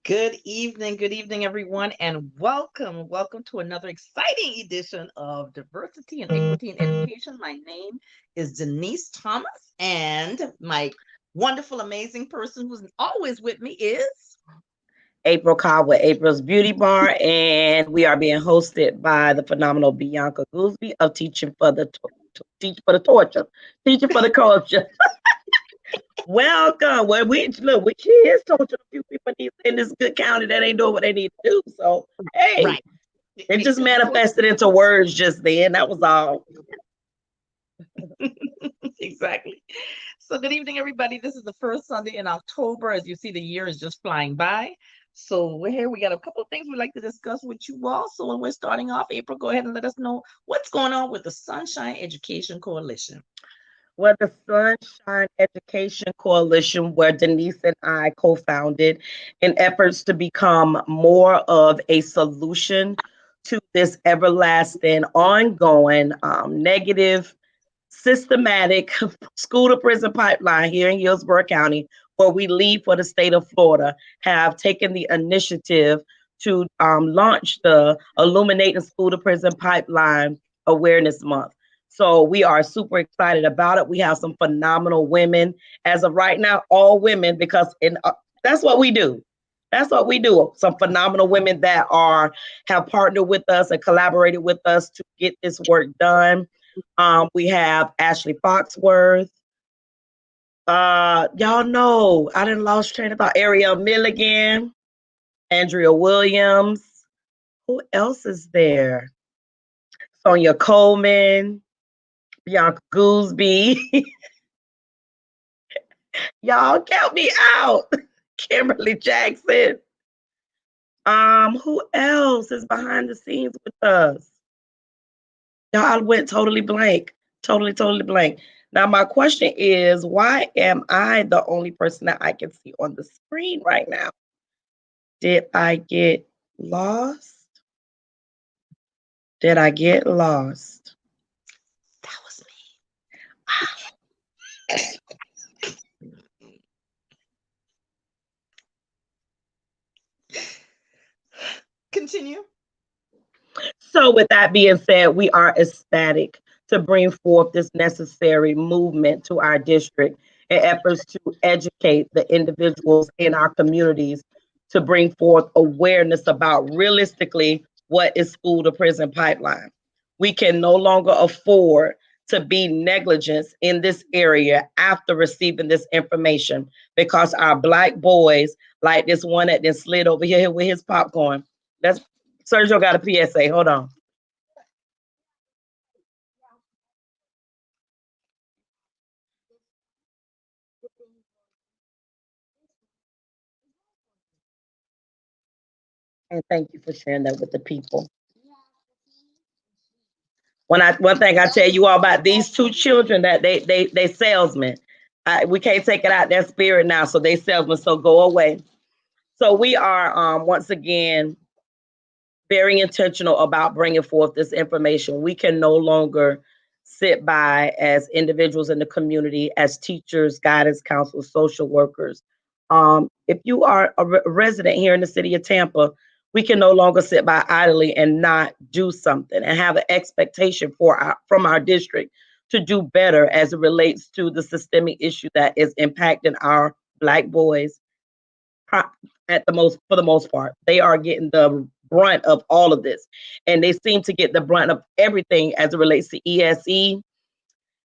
Good evening, everyone, and welcome to another exciting edition of Diversity and Equity in Education. My name is Denise Thomas, and my wonderful, amazing person who's always with me is April Cobb with April's Beauty Bar, and we are being hosted by the phenomenal Bianca Gooseby of Teaching for the Culture. Welcome. Well, she is torturing a few people in this good county that ain't doing what they need to do. So, hey, right. it just manifested into words just then. That was all. Exactly. So, good evening, everybody. This is the first Sunday in October. As you see, the year is just flying by. So, we're here. We got a couple of things we'd like to discuss with you all. So, when we're starting off, April, go ahead and let us know what's going on with the Sunshine Education Coalition. Well, the Sunshine Education Coalition, where Denise and I co founded, in efforts to become more of a solution to this everlasting, ongoing, negative, systematic school to prison pipeline here in Hillsborough County, where we lead for the state of Florida, have taken the initiative to launch the Illuminating School to Prison Pipeline Awareness Month. So we are super excited about it. We have some phenomenal women as of right now, all women, because that's what we do. That's what we do. Some phenomenal women that have partnered with us and collaborated with us to get this work done. We have Ashley Foxworth. Y'all know I didn't lost train of thought. Ariel Milligan, Andrea Williams. Who else is there? Sonia Coleman, Bianca Gooseby. Y'all count me out. Kimberly Jackson. Who else is behind the scenes with us? Y'all, I went totally blank. Totally blank. Now my question is, why am I the only person that I can see on the screen right now? Did I get lost? Did I get lost? That was me. Continue. So, with that being said, we are ecstatic to bring forth this necessary movement to our district in efforts to educate the individuals in our communities to bring forth awareness about realistically what is school to prison pipeline. We can no longer afford to be negligent in this area after receiving this information because our Black boys, like this one that then slid over here with his popcorn. That's Sergio got a PSA. Hold on. And thank you for sharing that with the people. One thing I tell you all about these two children that they salesmen. We can't take it out their spirit now, so they salesmen. So go away. So we are once again very intentional about bringing forth this information. We can no longer sit by as individuals in the community, as teachers, guidance counselors, social workers. If you are a resident here in the city of Tampa, we can no longer sit by idly and not do something and have an expectation from our district to do better as it relates to the systemic issue that is impacting our Black boys for the most part. They are getting the brunt of all of this. And they seem to get the brunt of everything as it relates to ESE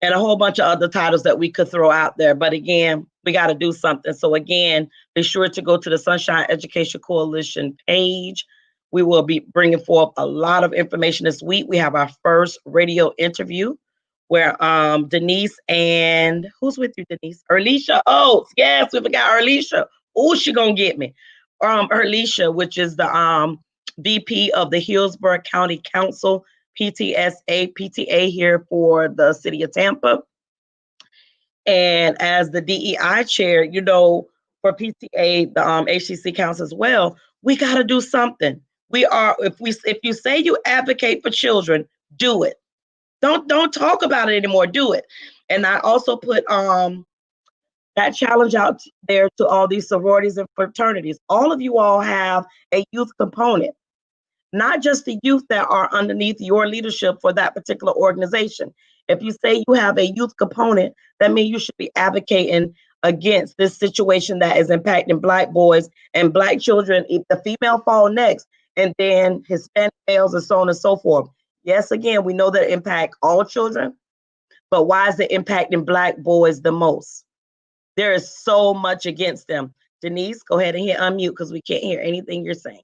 and a whole bunch of other titles that we could throw out there. But again, we got to do something. So again, be sure to go to the Sunshine Education Coalition page. We will be bringing forth a lot of information this week. We have our first radio interview where Denise and who's with you, Denise? Erlisha Oates. Yes, we forgot Erlisha. Oh, she gonna get me. Erlisha, which is the VP of the Hillsborough County Council, PTA here for the city of Tampa. And as the DEI chair, for PTA, the HCC Council as well, we got to do something. If you say you advocate for children, do it. Don't talk about it anymore. Do it. And I also put That challenge out there to all these sororities and fraternities. All of you all have a youth component, not just the youth that are underneath your leadership for that particular organization. If you say you have a youth component, that means you should be advocating against this situation that is impacting Black boys and Black children. If the female fall next, and then Hispanic males and so on and so forth. Yes, again, we know that it impact all children, but why is it impacting Black boys the most? There is so much against them. Denise, go ahead and hit unmute because we can't hear anything you're saying.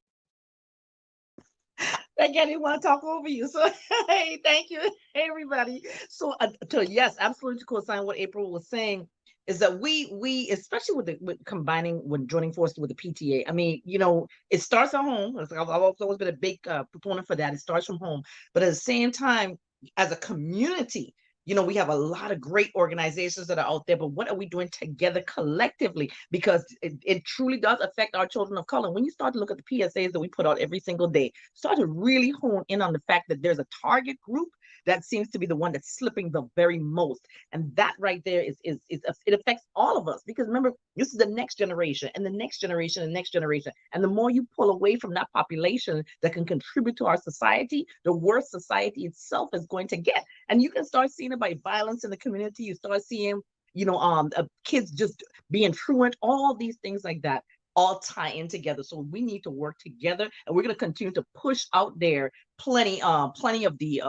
I didn't want to talk over you. So, hey, thank you, hey, everybody. So, yes, absolutely co-sign what April was saying is that we especially with combining with joining forces with the PTA. I mean, it starts at home. I've always been a big proponent for that. It starts from home, but at the same time, as a community, we have a lot of great organizations that are out there, but what are we doing together collectively? Because it truly does affect our children of color. When you start to look at the PSAs that we put out every single day, start to really hone in on the fact that there's a target group that seems to be the one that's slipping the very most. And that right there is it affects all of us, because remember, this is the next generation and the next generation and next generation. And the more you pull away from that population that can contribute to our society, the worse society itself is going to get. And you can start seeing it by violence in the community. You start seeing, kids just being truant, all these things like that all tie in together. So we need to work together, and we're going to continue to push out there plenty of the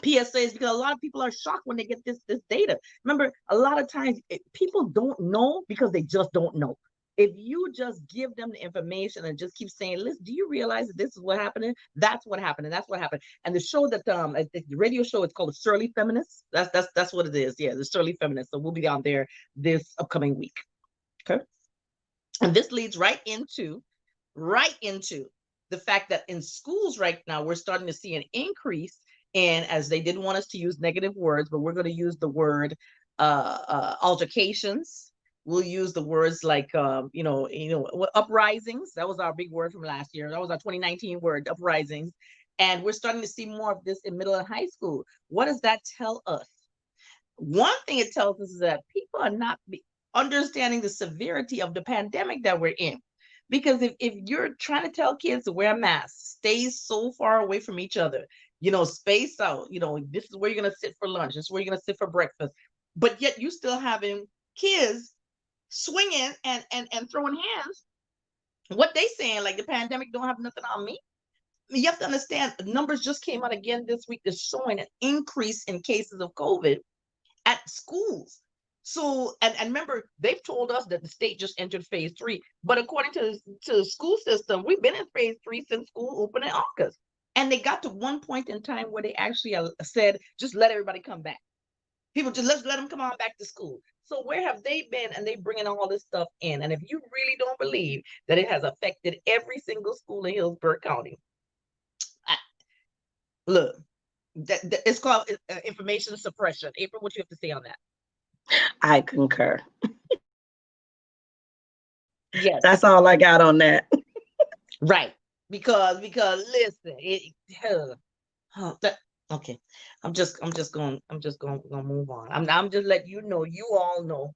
PSAs, because a lot of people are shocked when they get this data. Remember, a lot of times people don't know because they just don't know. If you just give them the information and just keep saying, listen, do you realize that this is what happened? That's what happened, and that's what happened. And the show that the radio show, it's called the Surly Feminists. That's what it is. Yeah, the Surly Feminists. So we'll be down there this upcoming week. Okay. And this leads right into the fact that in schools right now, we're starting to see an increase in, as they didn't want us to use negative words, but we're going to use the word altercations. We'll use the words like, uprisings. That was our big word from last year. That was our 2019 word, uprisings. And we're starting to see more of this in middle and high school. What does that tell us? One thing it tells us is that people are not understanding the severity of the pandemic that we're in. Because if you're trying to tell kids to wear masks, stay so far away from each other, space out, this is where you're going to sit for lunch, this is where you're going to sit for breakfast, but yet you still having kids swinging and throwing hands. What they saying, like the pandemic don't have nothing on me. You have to understand, numbers just came out again this week that's showing an increase in cases of COVID at schools. So, and remember, they've told us that the state just entered phase 3, but according to the school system, we've been in phase 3 since school opened in August. And they got to one point in time where they actually said, just let everybody come back. People just let them come on back to school. So where have they been? And they bringing all this stuff in. And if you really don't believe that it has affected every single school in Hillsborough County, look, it's called information suppression. April, what you have to say on that? I concur. Yes. That's all I got on that. Right. Because listen, okay. I'm just going to move on. I'm just letting you know, you all know.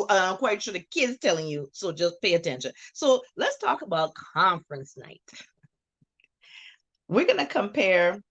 I'm quite sure the kids telling you, so just pay attention. So let's talk about conference night. We're going to compare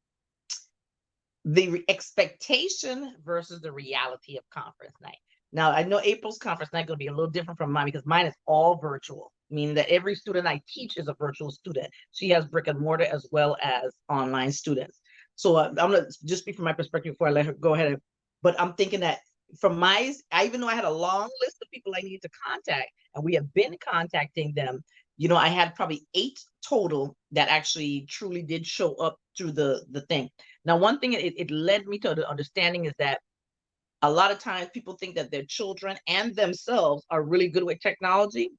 the expectation versus the reality of conference night. Now, I know April's conference night is going to be a little different from mine, because mine is all virtual, meaning that every student I teach is a virtual student. She has brick and mortar as well as online students. So I'm going to just speak from my perspective before I let her go ahead. But I'm thinking that from even though I had a long list of people I needed to contact, and we have been contacting them, I had probably 8 total that actually truly did show up through the thing. Now, one thing it led me to the understanding is that a lot of times people think that their children and themselves are really good with technology.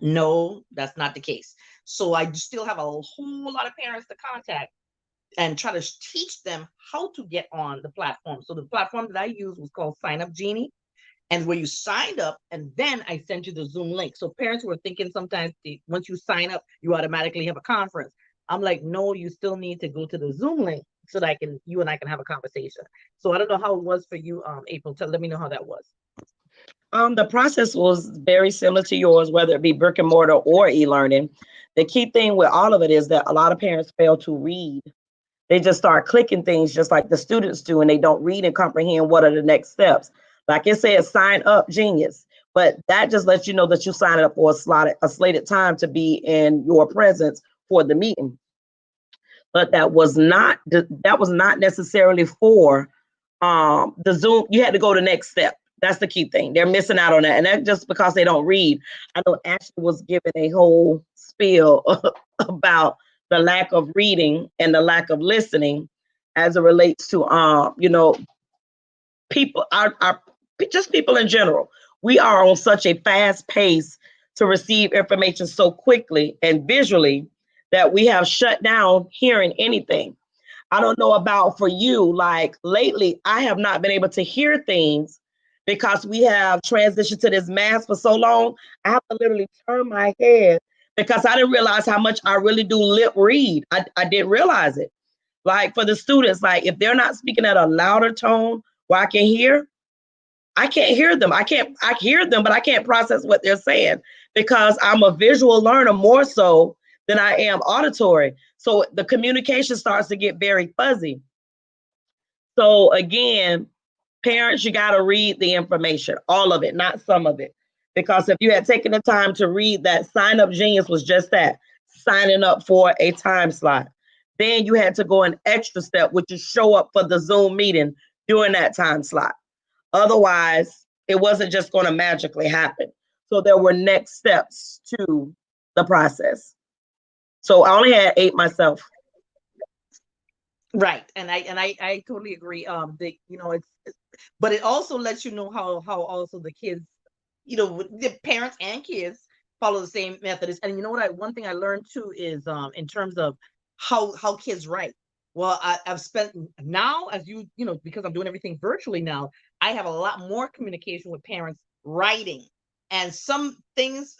No, that's not the case. So I still have a whole lot of parents to contact and try to teach them how to get on the platform. So the platform that I used was called Sign Up Genie, and where you signed up, and then I sent you the Zoom link. So parents were thinking sometimes once you sign up, you automatically have a conference. I'm like, no, you still need to go to the Zoom link so that you and I can have a conversation. So I don't know how it was for you, April. Let me know how that was. The process was very similar to yours, whether it be brick and mortar or e-learning. The key thing with all of it is that a lot of parents fail to read. They just start clicking things just like the students do, and they don't read and comprehend what are the next steps. Like it says, sign up genius, but that just lets you know that you signed up for a slated time to be in your presence for the meeting. But that was not necessarily for the Zoom. You had to go to the next step. That's the key thing. They're missing out on that, and that's just because they don't read. I know Ashley was given a whole spiel about the lack of reading and the lack of listening as it relates to people, our just people in general. We are on such a fast pace to receive information so quickly and visually that we have shut down hearing anything. I don't know about for you, like lately, I have not been able to hear things because we have transitioned to this mask for so long. I have to literally turn my head because I didn't realize how much I really do lip read. I didn't realize it. Like for the students, like if they're not speaking at a louder tone where I can hear, I can't hear them. I hear them, but I can't process what they're saying because I'm a visual learner more so than I am auditory. So the communication starts to get very fuzzy. So again, parents, you got to read the information, all of it, not some of it. Because if you had taken the time to read that, Sign Up Genius was just that, signing up for a time slot. Then you had to go an extra step, which is show up for the Zoom meeting during that time slot. Otherwise, it wasn't just going to magically happen. So there were next steps to the process. So I only had 8 myself. Right. And I totally agree. But it also lets you know how also the kids, the parents and kids follow the same method. And you know what, one thing I learned too is in terms of how kids write. Well, I've spent now, as because I'm doing everything virtually now, I have a lot more communication with parents writing. And some things,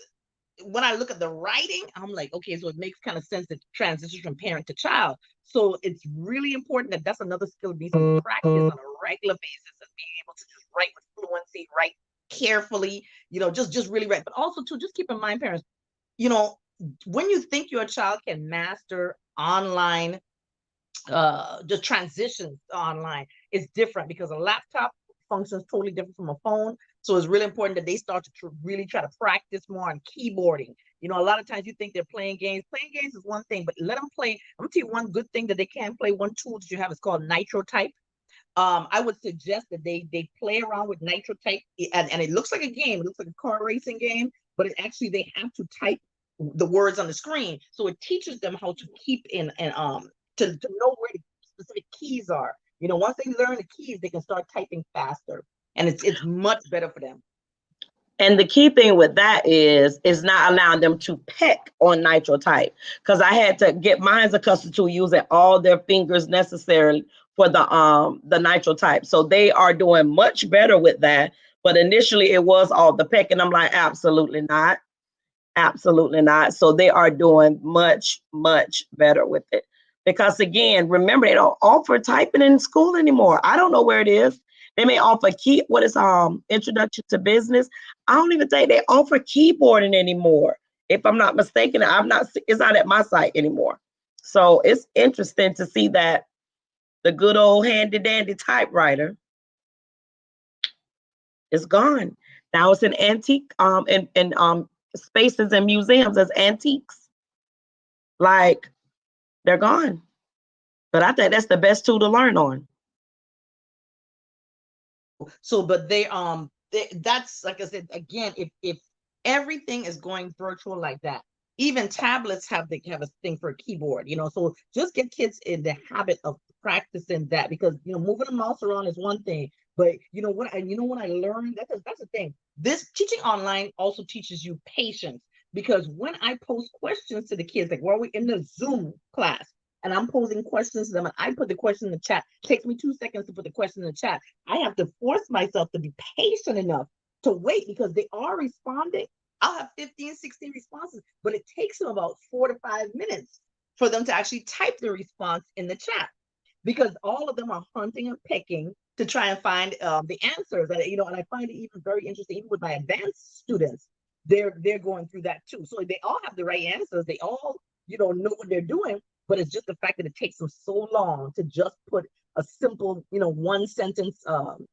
when I look at the writing, I'm like, okay, so it makes kind of sense that transition from parent to child. So it's really important that that's another skill that needs to be practiced on a regular basis, and being able to just write with fluency, write carefully, just really write. But also too, just keep in mind, parents, you know, when you think your child can master online, the transitions online is different because a laptop functions totally different from a phone. So it's really important that they start to really try to practice more on keyboarding. A lot of times you think they're playing games. Playing games is one thing, but let them play. I'm gonna tell you one good thing that they can play. One tool that you have is called Nitro Type. I would suggest that they play around with Nitro Type, and it looks like a game. It looks like a car racing game, but it actually, they have to type the words on the screen, so it teaches them how to keep in and to know where the specific keys are. Once they learn the keys, they can start typing faster, and it's much better for them. And the key thing with that is not allowing them to peck on nitro type, because I had to get mine accustomed to using all their fingers necessary for the nitro type. So they are doing much better with that. But initially it was all the peck, and I'm like, absolutely not. Absolutely not. So they are doing much, much better with it. Because again, remember, they don't offer typing in school anymore. I don't know where it is. They may offer what is introduction to business. I don't even think they offer keyboarding anymore. If I'm not mistaken, it's not at my site anymore. So it's interesting to see that the good old handy dandy typewriter is gone. Now it's an antique and spaces and museums as antiques. Like they're gone. But I think that's the best tool to learn on. So, but that's like I said again. If everything is going virtual like that, even tablets have a thing for a keyboard. So just get kids in the habit of practicing that, because moving a mouse around is one thing, but what I learned, that's the thing. This teaching online also teaches you patience, because when I post questions to the kids, like while we're in the Zoom class, and I'm posing questions to them, and I put the question in the chat. It takes me 2 seconds to put the question in the chat. I have to force myself to be patient enough to wait, because they are responding. I'll have 15, 16 responses, but it takes them about 4 to 5 minutes for them to actually type the response in the chat, because all of them are hunting and picking to try and find the answers. And, and I find it even very interesting, even with my advanced students, they're going through that too. So they all have the right answers. They all, know what they're doing, but it's just the fact that it takes them so long to just put a simple, one sentence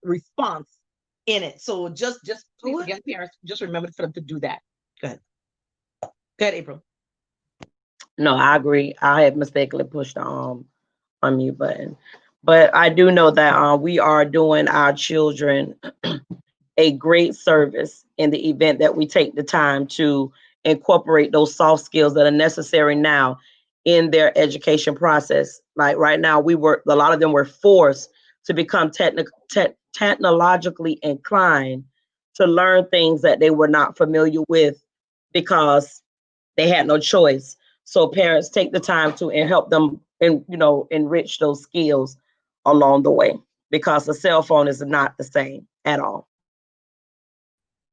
response in it. So just please, again, parents, just remember for them to do that. Go ahead. Go ahead, April. No, I agree. I had mistakenly pushed the unmute button. But I do know that we are doing our children a great service in the event that we take the time to incorporate those soft skills that are necessary now in their education process. Like right now, a lot of them were forced to become technologically inclined to learn things that they were not familiar with because they had no choice. So parents take the time to and help them and enrich those skills along the way, because the cell phone is not the same at all.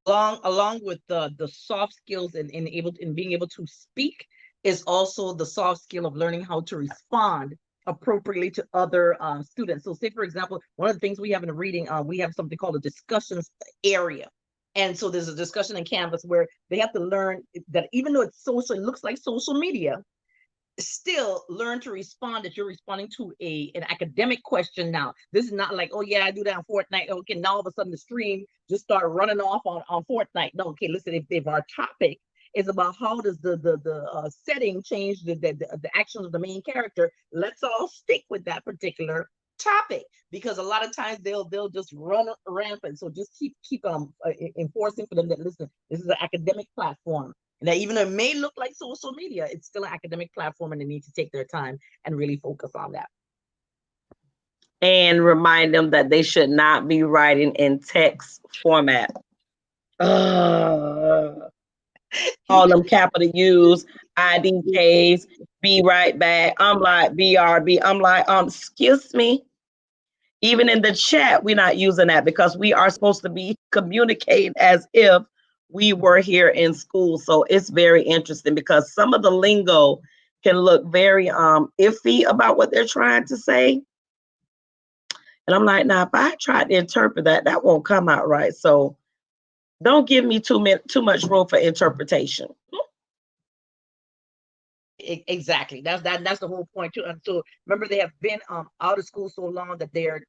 Along with the soft skills and being able to speak is also the soft skill of learning how to respond appropriately to other students. So say, for example, one of the things we have in the reading, we have something called a discussions area. And so there's a discussion in Canvas where they have to learn that even though it's social, it looks like social media, still learn to respond, that you're responding to an academic question. Now this is not like, oh yeah, I do that on Fortnite, okay, now all of a sudden the stream just start running off on Fortnite. No, okay, listen, if our topic is about how does the setting change the actions of the main character, let's all stick with that particular topic, because a lot of times they'll just run rampant. So just keep enforcing for them that, listen, this is an academic platform. And that even though it may look like social media, it's still an academic platform, and they need to take their time and really focus on that. And remind them that they should not be writing in text format. All them capital U's, IDKs, be right back. I'm like, BRB. I'm like, excuse me. Even in the chat, we're not using that because we are supposed to be communicating as if we were here in school. So it's very interesting because some of the lingo can look very iffy about what they're trying to say. And I'm like, now, if I try to interpret that, that won't come out right. So don't give me too much room for interpretation. Exactly. That's the whole point too. And so remember, they have been out of school so long that their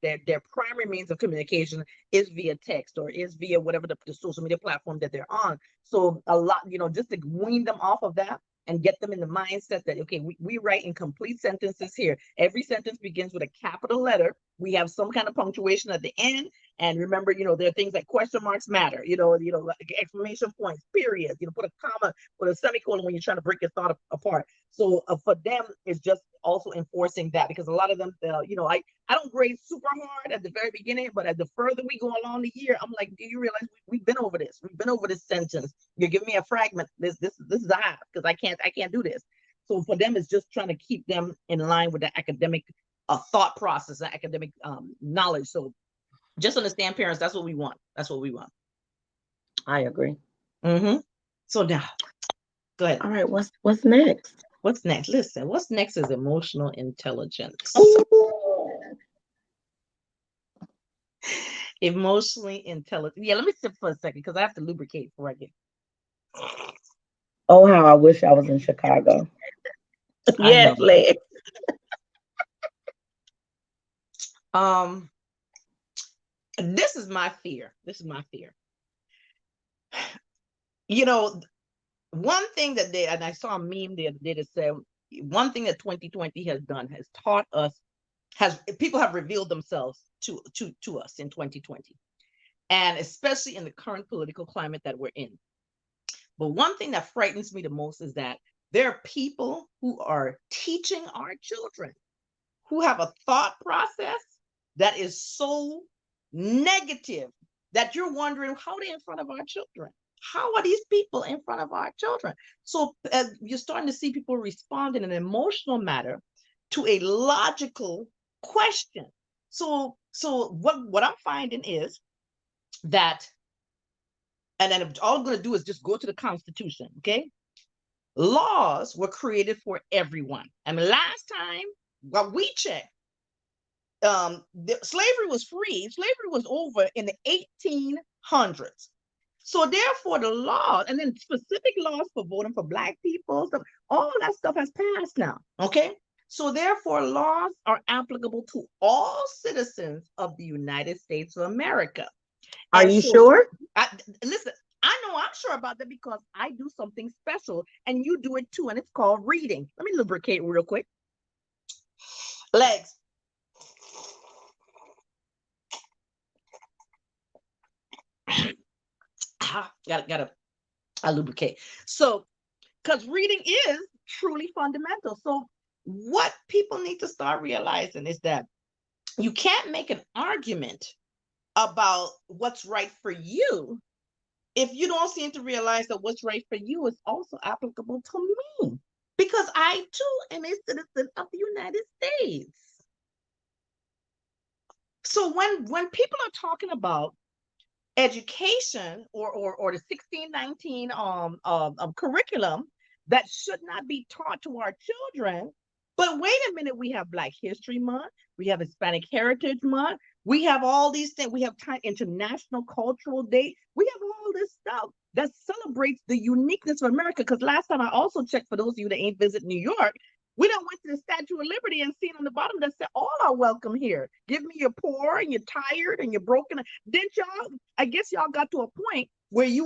primary means of communication is via text or is via whatever the social media platform that they're on. So a lot, just to wean them off of that and get them in the mindset that, okay, we write in complete sentences here. Every sentence begins with a capital letter. We have some kind of punctuation at the end. And remember, there are things like question marks matter, like exclamation points, periods, put a comma, put a semicolon when you're trying to break your thought apart. So for them, it's just also enforcing that, because a lot of them, I don't grade super hard at the very beginning, but as the further we go along the year, I'm like, do you realize we've been over this? We've been over this sentence. You're giving me a fragment. This is a half, because I can't do this. So for them, it's just trying to keep them in line with the academic thought process and academic knowledge. So just understand, parents, that's what we want. That's what we want. I agree. So now, go ahead. All right, what's next? What's next? Listen, what's next is emotional intelligence. Emotionally intelligent. Yeah, let me sip for a second because I have to lubricate before I get. Oh, how I wish I was in Chicago. Yes, Lex. This is my fear. One thing that and I saw a meme the other day that said, one thing that 2020 has done has taught us, people have revealed themselves to us in 2020, and especially in the current political climate that we're in. But one thing that frightens me the most is that there are people who are teaching our children who have a thought process that is so negative that you're wondering, how are they in front of our children? How are these people in front of our children? So you're starting to see people respond in an emotional manner to a logical question. So what I'm finding is that, and then all I'm going to do is just go to the Constitution, okay? Laws were created for everyone. And last time, what we checked, slavery was free. Slavery was over in the 1800s. So therefore, the law, and then specific laws for voting for Black people, stuff, all that stuff has passed now. Okay. So therefore, laws are applicable to all citizens of the United States of America. Are you sure? Listen, I know I'm sure about that because I do something special and you do it too, and it's called reading. Let me lubricate real quick. Legs. Gotta lubricate. So, because reading is truly fundamental. So, what people need to start realizing is that you can't make an argument about what's right for you if you don't seem to realize that what's right for you is also applicable to me, because I too am a citizen of the United States. So when people are talking about education or the 1619 curriculum that should not be taught to our children. But wait a minute, we have Black History Month, we have Hispanic Heritage Month, we have all these things, we have International Cultural Day, we have all this stuff that celebrates the uniqueness of America. Because last time I also checked, for those of you that ain't visit New York, we done went to the Statue of Liberty and seen on the bottom that said all are welcome here. Give me you're poor and you're tired and you're broken. Didn't y'all? I guess y'all got to a point where you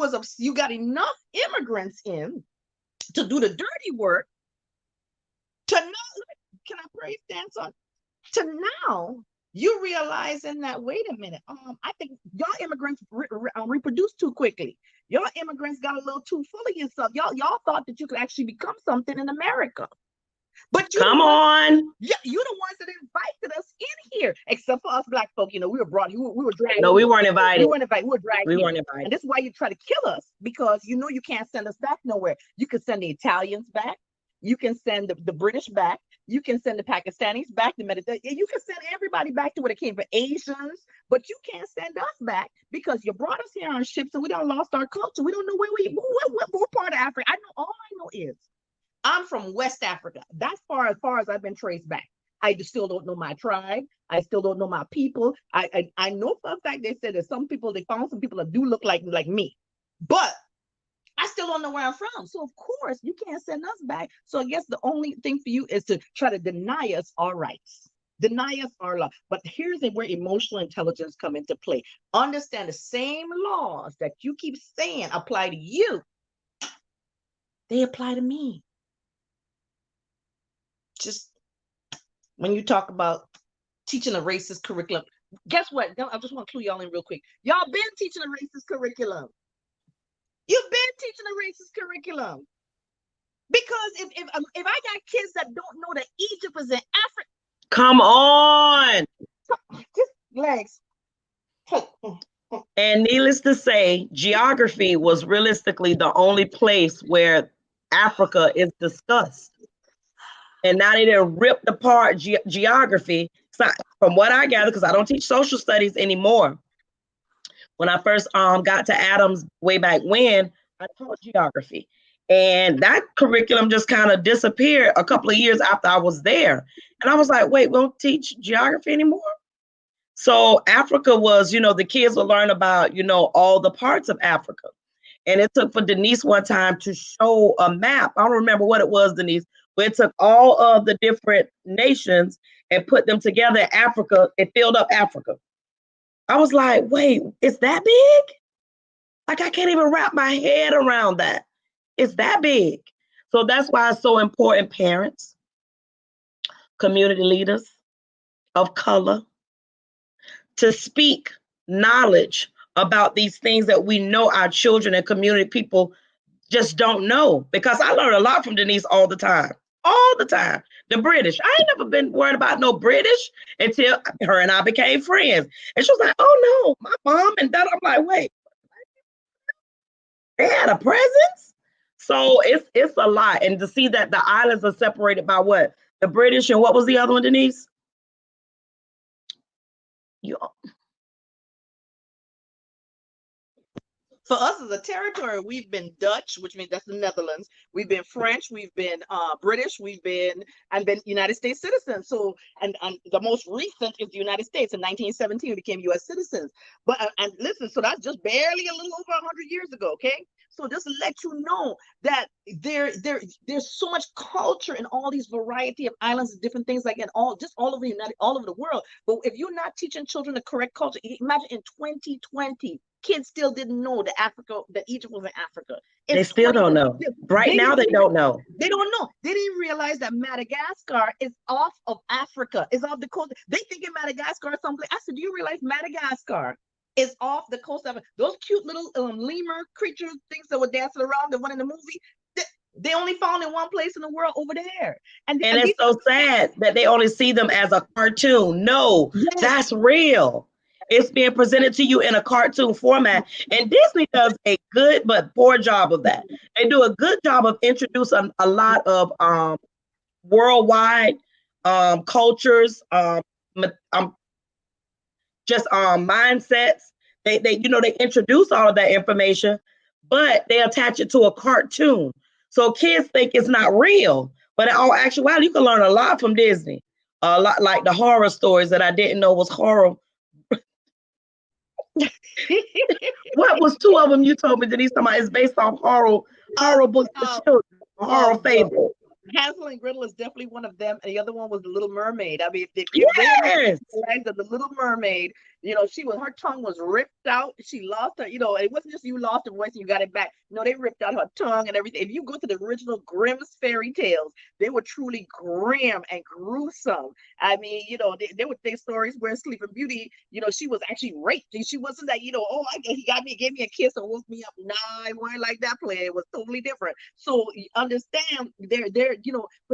got enough immigrants in to do the dirty work to not. Can I praise dance on? To now you realizing that wait a minute, I think y'all immigrants reproduce too quickly. Y'all immigrants got a little too full of yourself. Y'all thought that you could actually become something in America. But come on. Yeah, you're the ones that invited us in here, except for us Black folk. You know, we were brought, we were dragged. No, we weren't invited. We weren't invited. We were dragged. We weren't invited. And this is why you try to kill us, because you know you can't send us back nowhere. You can send the Italians back. You can send the British back. You can send the Pakistanis back, the Mediterranean. You can send everybody back to where they came from, Asians, but you can't send us back because you brought us here on ships and we done lost our culture. We don't know what part of Africa. All I know is I'm from West Africa. That's as far as I've been traced back. I still don't know my tribe. I still don't know my people. I know for a fact they said that they found some people that do look like me. But I still don't know where I'm from. So of course you can't send us back. So I guess the only thing for you is to try to deny us our rights. Deny us our law. But here's where emotional intelligence come into play. Understand the same laws that you keep saying apply to you. They apply to me. Just when you talk about teaching a racist curriculum, guess what? I just want to clue y'all in real quick. Y'all been teaching a racist curriculum. You've been teaching a racist curriculum. Because if I got kids that don't know that Egypt is in Africa. Come on. Just legs. And needless to say, geography was realistically the only place where Africa is discussed. And now they done ripped apart geography. So from what I gather, because I don't teach social studies anymore. When I first got to Adams way back when, I taught geography. And that curriculum just kind of disappeared a couple of years after I was there. And I was like, wait, we don't teach geography anymore? So Africa was, the kids will learn about, all the parts of Africa. And it took for Denise one time to show a map. I don't remember what it was, Denise, but it took all of the different nations and put them together in Africa. It filled up Africa. I was like, wait, it's that big? Like, I can't even wrap my head around that. It's that big. So that's why it's so important, parents, community leaders of color, to speak knowledge about these things that we know our children and community people just don't know. Because I learn a lot from Denise all the time. All the time. The British. I ain't never been worried about no British until her and I became friends. And she was like, oh no, my mom and dad. I'm like, wait, they had a presence? So it's a lot. And to see that the islands are separated by what? The British and what was the other one, Denise? For us as a territory, we've been Dutch, which means that's the Netherlands. We've been French, we've been British, and been United States citizens. So, and the most recent is the United States. In 1917, we became U.S. citizens. But and listen, so that's just barely a little over 100 years ago. Okay, so just to let you know that there's so much culture in all these variety of islands and different things like that, all over all over the world. But if you're not teaching children the correct culture, imagine in 2020. Kids still didn't know that Egypt was in Africa. They still don't know. Right now, they don't know. They don't know. They didn't realize that Madagascar is off of Africa, is off the coast. They think in Madagascar or someplace. I said, do you realize Madagascar is off the coast of those cute little lemur creature things that were dancing around, the one in the movie? They only found in one place in the world over there. And it's so sad that they only see them as a cartoon. No, yes. That's real. It's being presented to you in a cartoon format. And Disney does a good but poor job of that. They do a good job of introducing a lot of worldwide cultures, mindsets. They introduce all of that information, but they attach it to a cartoon. So kids think it's not real. But in all actuality, you can learn a lot from Disney. A lot like the horror stories that I didn't know was horror. What was two of them you told me, Denise? It's based off horror books for children, horror fables. Hansel and Gretel is definitely one of them, and the other one was the Little Mermaid. I mean, if yes, the Little Mermaid, her tongue was ripped out. She lost her, it wasn't just you lost her voice and you got it back. No, they ripped out her tongue and everything. If you go to the original Grimm's fairy tales, they were truly grim and gruesome. I mean, there were stories where Sleeping Beauty, she was actually raped. She wasn't that, he gave me a kiss and woke me up. Nah, it wasn't like that play. It was totally different. So understand, but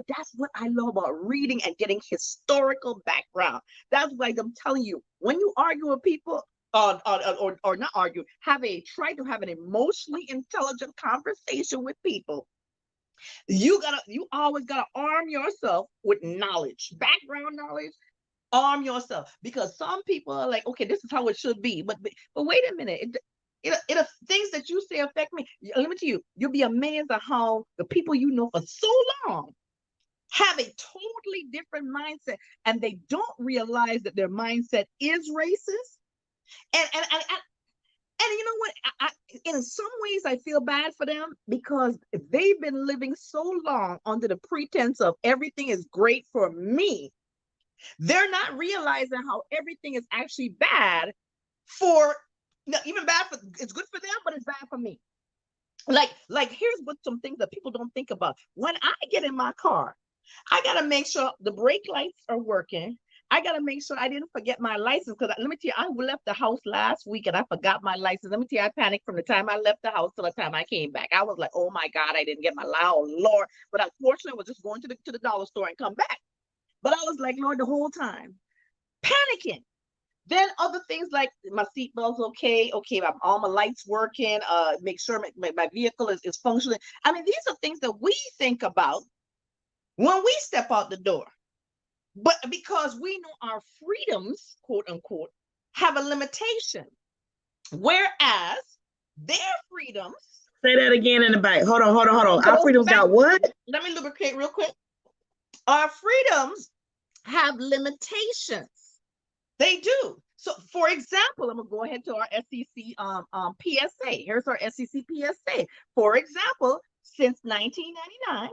that's what I love about reading and getting historical background. That's like I'm telling you, when you argue with people, or not argue, try to have an emotionally intelligent conversation with people. You always gotta arm yourself with knowledge, background knowledge. Arm yourself, because some people are like, okay, this is how it should be, but wait a minute. It things that you say affect me. Let me tell you, you'll be amazed at how the people you know for so long have a totally different mindset, and they don't realize that their mindset is racist. And you know what? In some ways, I feel bad for them, because they've been living so long under the pretense of everything is great for me. They're not realizing how everything is actually bad for. No, even bad for, it's good for them, but it's bad for me. Like here's what some things that people don't think about. When I get in my car, I gotta make sure the brake lights are working. I gotta make sure I didn't forget my license, because let me tell you, I left the house last week and I forgot my license. Let me tell you, I panicked from the time I left the house to the time I came back. I was like, oh my God, I didn't get my license. Oh Lord. But unfortunately, I was just going to the dollar store and come back. But I was like, Lord, the whole time, panicking. Then other things like my seatbelt's okay, all my lights working, make sure my vehicle is functioning. I mean, these are things that we think about when we step out the door. But because we know our freedoms, quote unquote, have a limitation. Whereas their freedoms. Say that again in the back. Hold on. Our freedoms got what? Let me lubricate real quick. Our freedoms have limitations. They do. So, for example, I'm going to go ahead to our SEC PSA. Here's our SEC PSA. For example, since 1999,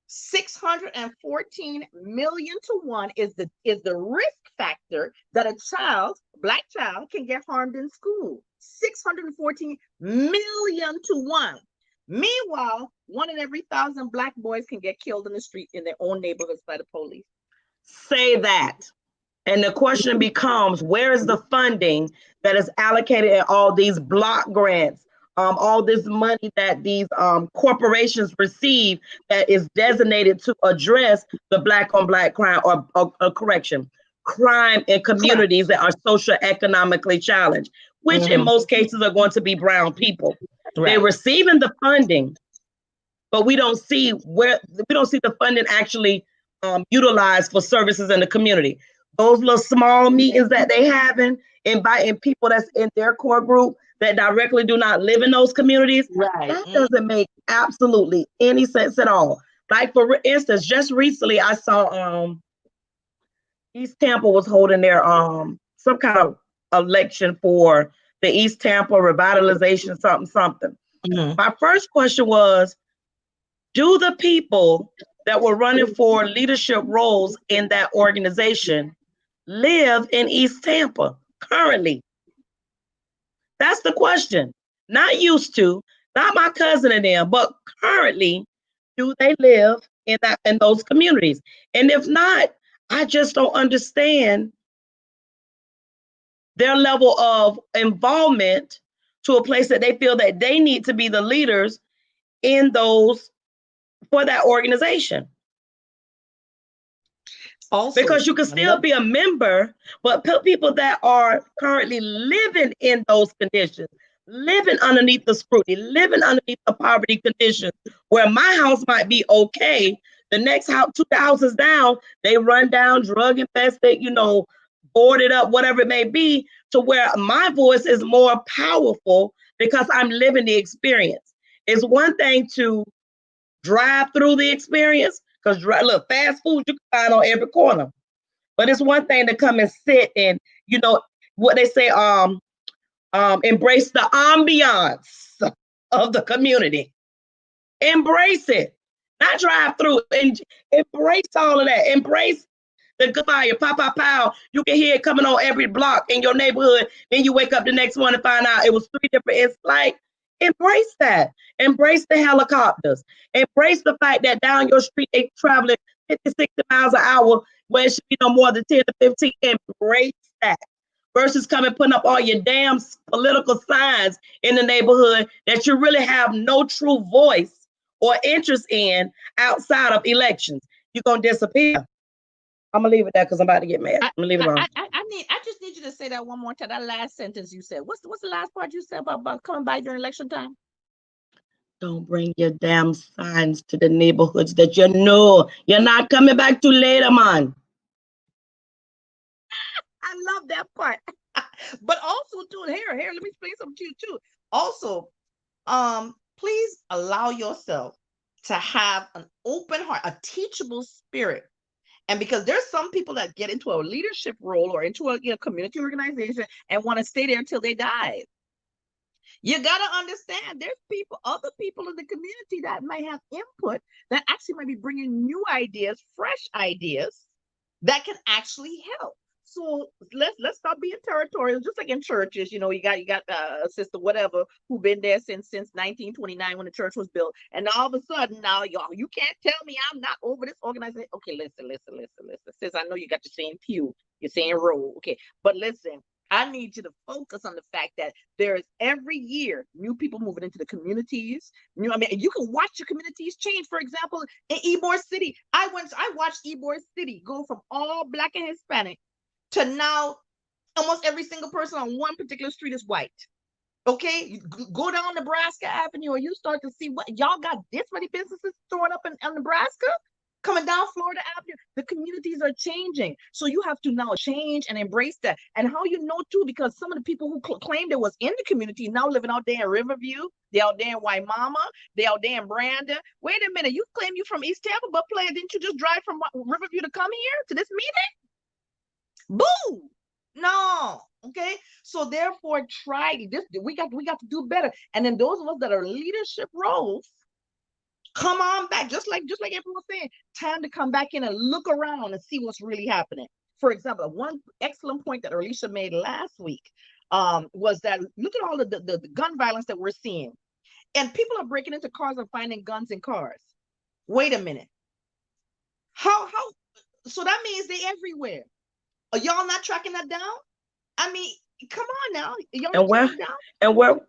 614 million to 1 is the risk factor that a black child, can get harmed in school. 614 million to 1. Meanwhile, 1 in every 1,000 black boys can get killed in the street in their own neighborhoods by the police. Say that. And the question becomes, where is the funding that is allocated in all these block grants, all this money that these corporations receive that is designated to address the black on black crime or crime in communities that are socioeconomically challenged, which in most cases are going to be brown people. Right. They're receiving the funding, but we don't see the funding actually utilized for services in the community. Those little small meetings that they having, inviting people that's in their core group, that directly do not live in those communities, Right. that doesn't make absolutely any sense at all. Like, for instance, just recently I saw East Tampa was holding their some kind of election for the East Tampa revitalization something. Mhm. My first question was, do the people that were running for leadership roles in that organization live in East Tampa currently? That's the question. Not used to, not my cousin and them, but currently, do they live in those communities? And if not, I just don't understand their level of involvement to a place that they feel that they need to be the leaders in those for that organization. Also, Because you can still be a member, but people that are currently living in those conditions, living underneath the scrutiny, living underneath the poverty conditions, where my house might be okay, the next house, two houses down, they run down, drug infested, boarded up, whatever it may be, to where my voice is more powerful because I'm living the experience. It's one thing to drive through the experience, because look, fast food you can find on every corner. But it's one thing to come and sit and, what they say, embrace the ambiance of the community. Embrace it. Not drive through. And embrace all of that. Embrace the good fire, pow, pow, pow. You can hear it coming on every block in your neighborhood. Then you wake up the next morning and find out it was 3 different. It's like, embrace that. Embrace the helicopters. Embrace the fact that down your street they traveling 50, 60 miles an hour where it should be no more than 10 to 15. Embrace that. Versus coming putting up all your damn political signs in the neighborhood that you really have no true voice or interest in outside of elections. You're going to disappear. I'm gonna leave it there because I'm about to get mad. I'm gonna leave it alone. I just need you to say that one more time. That last sentence you said. What's the last part you said about coming by during election time? Don't bring your damn signs to the neighborhoods that you know you're not coming back to later, man. I love that part. But also, too, here, let me explain something to you too. Also, please allow yourself to have an open heart, a teachable spirit. And because there's some people that get into a leadership role or into a community organization and want to stay there until they die. You got to understand there's other people in the community that might have input that actually might be bringing new ideas, fresh ideas that can actually help. So let's stop being territorial, just like in churches. You got a sister, whatever, who been there since 1929 when the church was built, and all of a sudden now, y'all, you can't tell me I'm not over this organization. Okay, listen. Sis, I know you got the same pew, your same row, okay, but listen. I need you to focus on the fact that there's every year new people moving into the communities. You can watch your communities change. For example, in Ybor City, I watched Ybor City go from all Black and Hispanic to now almost every single person on one particular street is white. Okay, you go down Nebraska Avenue, or you start to see what y'all got this many businesses throwing up in Nebraska. Coming down Florida Avenue, the communities are changing. So you have to now change and embrace that. And how you know too, because some of the people who claimed they was in the community now living out there in Riverview, they out there in Waimama, they out there in Brandon. Wait a minute, you claim you from East Tampa, but player, didn't you just drive from Riverview to come here to this meeting? Boo! No. Okay, so therefore try this. We got to do better. And then those of us that are leadership roles, come on back, just like everyone was saying, time to come back in and look around and see what's really happening. For example, one excellent point that Alicia made last week was that look at all the gun violence that we're seeing, and people are breaking into cars and finding guns in cars. Wait a minute, how so that means they everywhere. Are y'all not tracking that down? I mean, come on now, y'all And where down? and where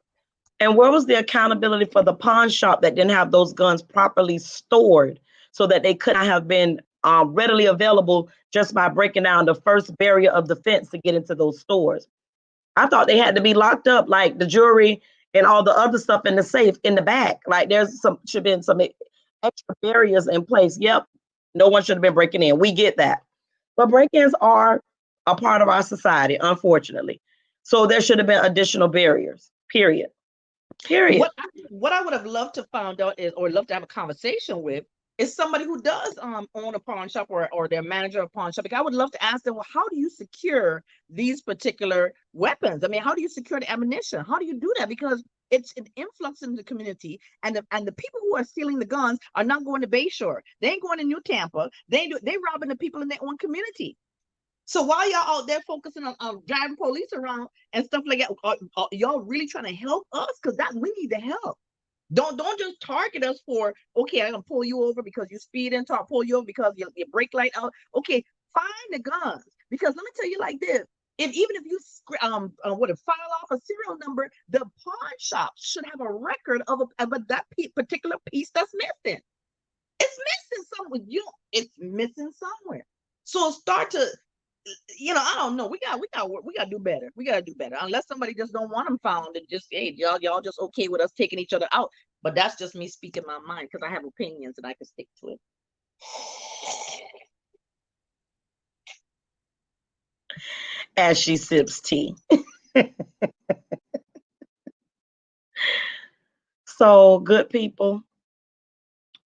and where was the accountability for the pawn shop that didn't have those guns properly stored so that they could not have been readily available just by breaking down the first barrier of the fence to get into those stores? I thought they had to be locked up, like the jewelry and all the other stuff in the safe in the back. Like should have been some extra barriers in place. Yep, no one should have been breaking in. We get that, but break-ins are a part of our society, unfortunately. So there should have been additional barriers. Period. Period. What I would have loved to find out is, or love to have a conversation with, is somebody who does own a pawn shop, or their manager of a pawn shop. Like, I would love to ask them, well, how do you secure these particular weapons? I mean, how do you secure the ammunition? How do you do that? Because it's an influx in the community, and the people who are stealing the guns are not going to Bayshore. They ain't going to New Tampa. They robbing the people in their own community. So while y'all out there focusing on driving police around and stuff like that, are y'all really trying to help us? Because that we need the help. Don't just target us for, okay, I'm gonna pull you over because you speed and pull you over because your brake light out. Okay, find the guns. Because let me tell you like this: even if you file off a serial number, the pawn shop should have a record of that particular piece that's missing. It's missing somewhere. It's missing somewhere. So start to, I don't know. We got to do better. We got to do better. Unless somebody just don't want them found, and just, hey, y'all just okay with us taking each other out. But that's just me speaking my mind, because I have opinions and I can stick to it. As she sips tea. So, good people,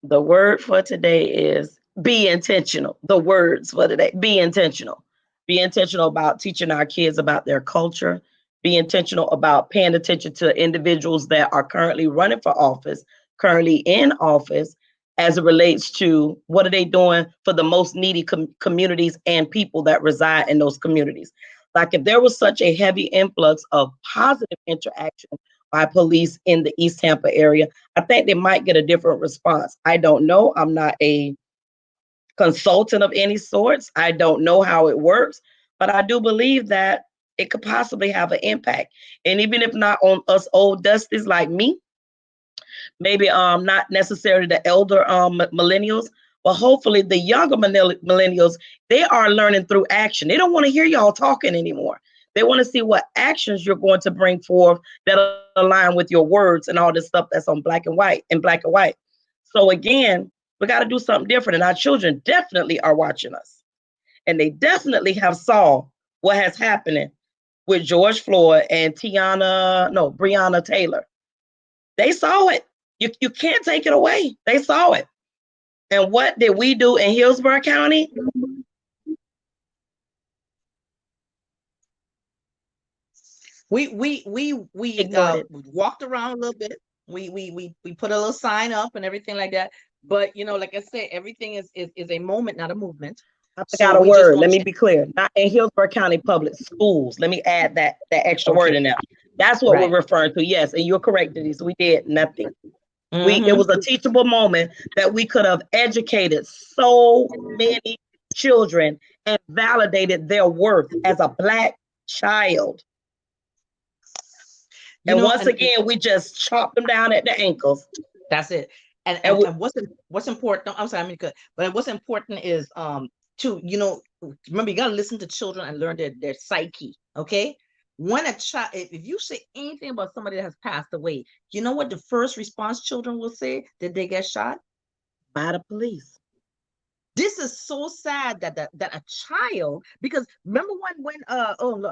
the word for today is be intentional. The words for today: be intentional. Be intentional about teaching our kids about their culture. Be intentional about paying attention to individuals that are currently running for office, currently in office, as it relates to what are they doing for the most needy communities and people that reside in those communities. Like, if there was such a heavy influx of positive interaction by police in the East Tampa area, I think they might get a different response. I don't know. I'm not a consultant of any sorts. I don't know how it works, but I do believe that it could possibly have an impact. And even if not on us old dusties like me, maybe not necessarily the elder millennials, but hopefully the younger millennials, they are learning through action. They don't want to hear y'all talking anymore. They want to see what actions you're going to bring forth that align with your words and all this stuff that's on black and white. So again, we got to do something different. And our children definitely are watching us. And they definitely have saw what has happened with George Floyd and Breonna Taylor. They saw it. You can't take it away. They saw it. And what did we do in Hillsborough County? We walked around a little bit. We put a little sign up and everything like that. But like I said, everything is a moment, not a movement. I forgot a word. Let me be clear. Not in Hillsborough County Public Schools. Let me add that extra word in there. That's what we're referring to. Yes, and you're correct, Denise. We did nothing. It was a teachable moment that we could have educated so many children and validated their worth as a Black child. And once again, we just chopped them down at the ankles. That's it. And what's important? I'm sorry, but what's important is to remember, you got to listen to children and learn their psyche. Okay. When a child, if you say anything about somebody that has passed away, you know what the first response children will say? Did they get shot by the police? This is so sad that a child, because remember when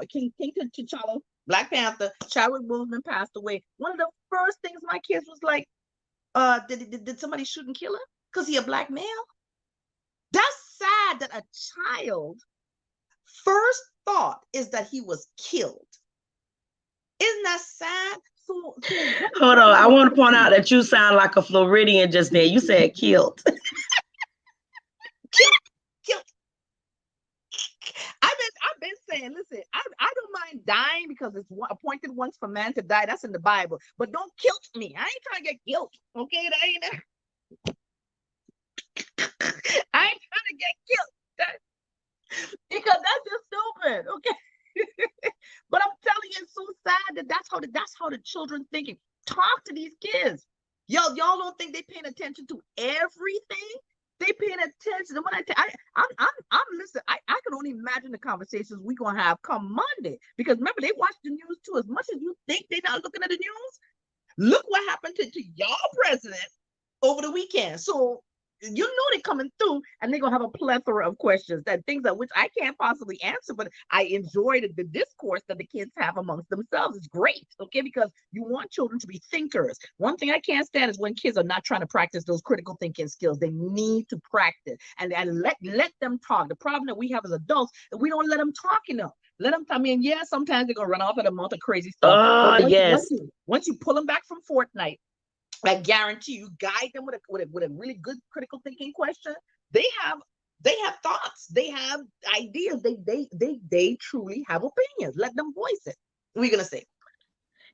King T'Challa, Black Panther, Chadwick Boseman passed away. One of the first things my kids was like, did somebody shoot and kill him because he a Black male? That's sad that a child first thought is that he was killed. Isn't that sad? So hold on, I want to point out that you sound like a Floridian just there. You said killed. Killed. I've been saying, listen, I don't mind dying because it's appointed once for man to die. That's in the Bible. But don't kill me. I ain't trying to get killed. Okay, that ain't it. I ain't trying to get killed. Because that's just stupid. Okay. But I'm telling you, it's so sad that that's how the children thinking. Talk to these kids. Y'all don't think they paying attention to everything? They paying attention. And when I'm listening, I can only imagine the conversations we're gonna have come Monday. Because remember, they watch the news too. As much as you think they're not looking at the news, look what happened to y'all president over the weekend. So you know they're coming through, and they're gonna have a plethora of questions, that things that which I can't possibly answer, but I enjoy the discourse that the kids have amongst themselves. It's great, okay, because you want children to be thinkers. One thing I can't stand is when kids are not trying to practice those critical thinking skills. They need to practice, and let them talk. The problem that we have as adults is we don't let them talk enough. Let them. I mean, yeah, sometimes they're gonna run off at a month of crazy stuff, but Yes. once you pull them back from Fortnite, I guarantee you, guide them with a really good critical thinking question. They have thoughts. They have ideas. They truly have opinions. Let them voice it. What are you gonna say?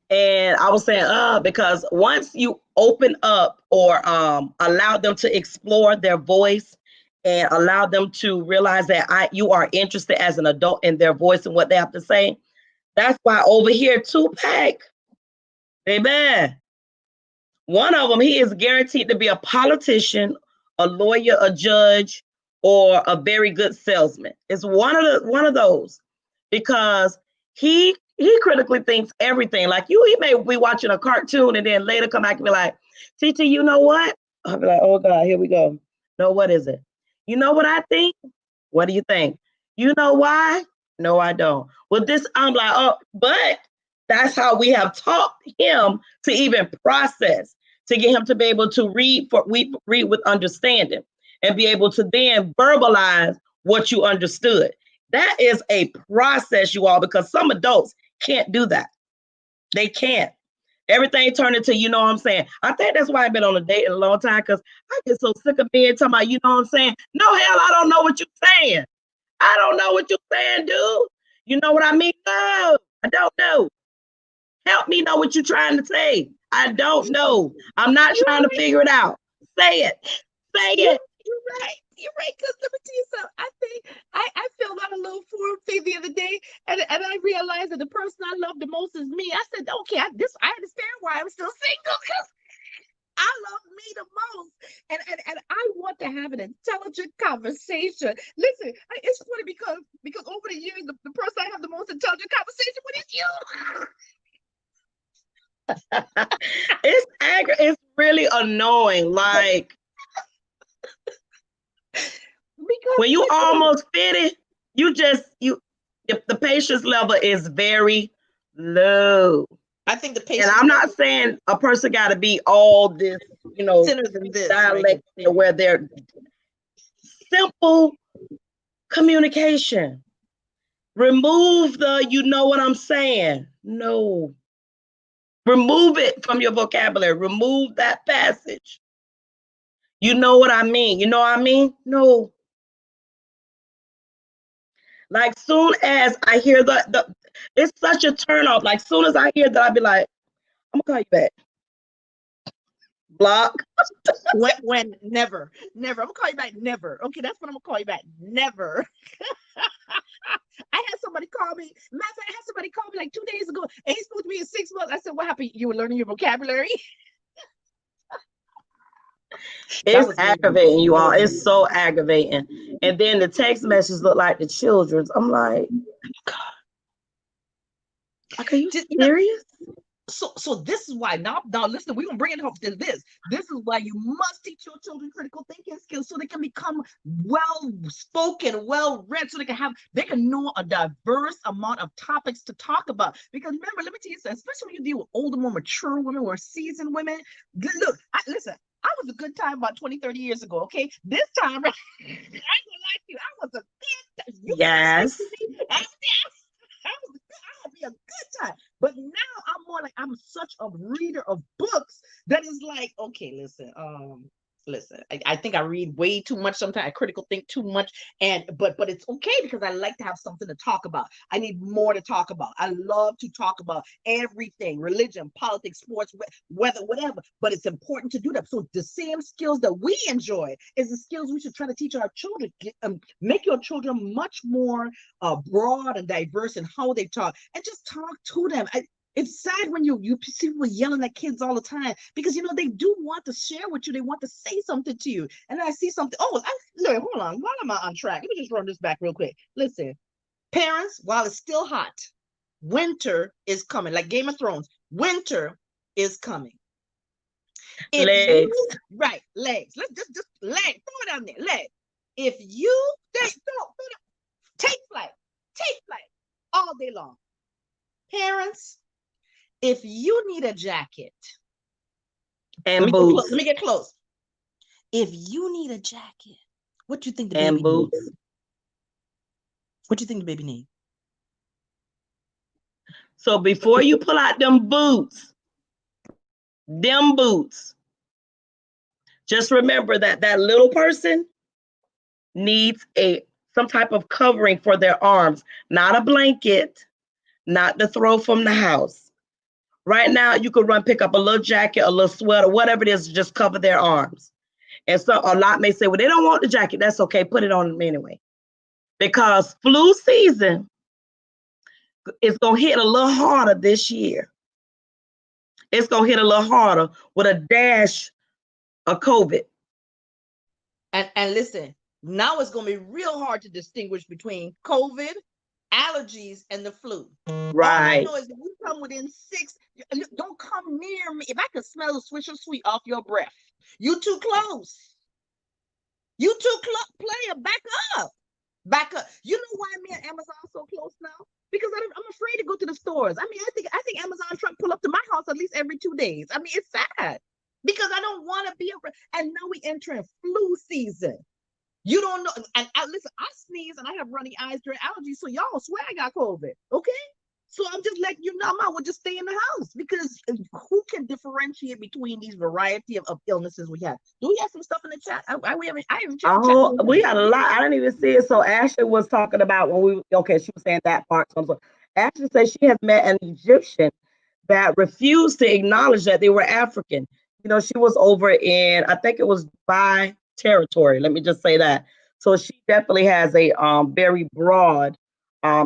And I was saying, because once you open up or allow them to explore their voice and allow them to realize that you are interested as an adult in their voice and what they have to say, that's why over here, Tupac, amen. One of them, he is guaranteed to be a politician, a lawyer, a judge, or a very good salesman. It's one of those, because he critically thinks everything. Like he may be watching a cartoon and then later come back and be like, "TT, you know what?" I'll be like, "Oh God, here we go." No, what is it? You know what I think? What do you think? You know why? No, I don't. Well, this I'm like, oh, but that's how we have taught him to even process, to get him to be able to read with understanding and be able to then verbalize what you understood. That is a process, you all, because some adults can't do that. They can't. Everything turned into, you know what I'm saying? I think that's why I've been on a date in a long time, because I get so sick of being talking about, you know what I'm saying? No, hell, I don't know what you're saying. I don't know what you're saying, dude. You know what I mean? No, I don't know. Help me know what you're trying to say. I don't know. I'm not You're trying to right. figure it out. Say it. Say You're, it. you're right. You're right. Because let me tell you something. I think I filled out a little form thing the other day, and I realized that the person I love the most is me. I said, okay, I understand why I'm still single, because I love me the most, and I want to have an intelligent conversation. Listen, it's funny because over the years, the person I have the most intelligent conversation with is you. It's really annoying. Like Because when you almost fit it, you the patience level is very low. I think the And patience I'm not level saying a person got to be all this, thinner than this right dialect here. where they're simple communication. Remove the, you know what I'm saying? No. Remove it from your vocabulary. Remove that passage. You know what I mean? You know what I mean? No. Like soon as I hear the it's such a turn off. Like soon as I hear that, I'll be like, I'm gonna call you back. Block. When never, never. I'm gonna call you back. Never. Okay, that's when I'm gonna call you back. Never. I had somebody call me. Matter of fact, I had somebody call me like 2 days ago, and he's supposed to be in 6 months. I said, "What happened? You were learning your vocabulary." That It's was me. aggravating, you That all. was It's me. so aggravating. And then the text messages look like the children's. I'm like, are you Just, serious? so this is why now listen, we're gonna bring it home to this. This is why you must teach your children critical thinking skills, so they can become well spoken, well read, so they can know a diverse amount of topics to talk about. Because remember, let me tell you something, especially when you deal with older, more mature women or seasoned women. Look, listen, I was a good time about 20, 30 years ago. Okay, this time I ain't gonna lie to you, I was a good. You can't speak Yes. to me. I would be a good time. But now I'm more like, I'm such a reader of books that is like, okay, listen, I think I read way too much sometimes. I critical think too much, and but it's okay, because I like to have something to talk about. I need more to talk about. I love to talk about everything: religion, politics, sports, weather, whatever. But it's important to do that. So the same skills that we enjoy is the skills we should try to teach our children. Make your children much more broad and diverse in how they talk, and just talk to them. It's sad when you see people yelling at kids all the time, because they do want to share with you. They want to say something to you. And then I see something. Oh, look, hold on. Why am I on track? Let me just run this back real quick. Listen, parents, while it's still hot, winter is coming. Like Game of Thrones, winter is coming. If Legs. you, right, legs. Let's just leg, throw it down there, leg. If you take flight all day long. Parents, if you need a jacket, And boots. let me get close. If you need a jacket, what do you think the And baby boots. needs? What do you think the baby needs? So before you pull out them boots, just remember that that little person needs some type of covering for their arms, not a blanket, not to throw from the house. Right now, you could pick up a little jacket, a little sweater, whatever it is, to just cover their arms. And so a lot may say, well, they don't want the jacket. That's okay. Put it on them anyway. Because flu season is going to hit a little harder this year. It's going to hit a little harder with a dash of COVID. And listen, now it's going to be real hard to distinguish between COVID, allergies, and the flu. Right. All I know is that you come within 6, don't come near me. If I could smell the Swisher Sweet off your breath, you too close. You too close, player, back up. Back up. You know why me and Amazon are so close now? Because I'm afraid to go to the stores. I mean, I think Amazon truck pull up to my house at least every 2 days. I mean, it's sad because I don't want to be around. And now we entering flu season. You don't know. And listen, I sneeze and I have runny eyes during allergies. So y'all swear I got COVID. Okay. So I'm just letting you know, I would just stay in the house because who can differentiate between these variety of illnesses we have? Do we have some stuff in the chat? I haven't checked the chat. We got a lot. I didn't even see it. So Ashley was talking about she was saying that part. So Ashley said she has met an Egyptian that refused to acknowledge that they were African. You know, she was over in, I think it was Dubai territory. Let me just say that. So she definitely has a very broad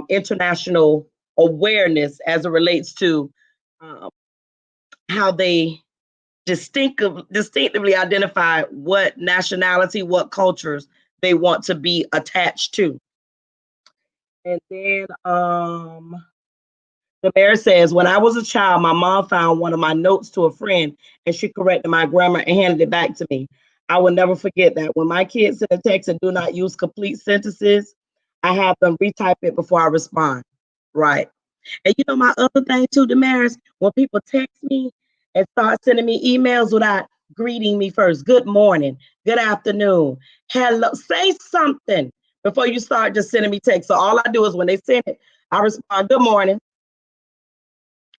international awareness as it relates to how they distinctively identify what nationality, what cultures they want to be attached to. And then the mayor says, when I was a child, my mom found one of my notes to a friend and she corrected my grammar and handed it back to me. I will never forget that. When my kids send a text and do not use complete sentences, I have them retype it before I respond. Right. And you know, my other thing too, Damaris, when people text me and start sending me emails without greeting me first, good morning, good afternoon, hello, say something before you start just sending me texts. So all I do is when they send it, I respond, good morning,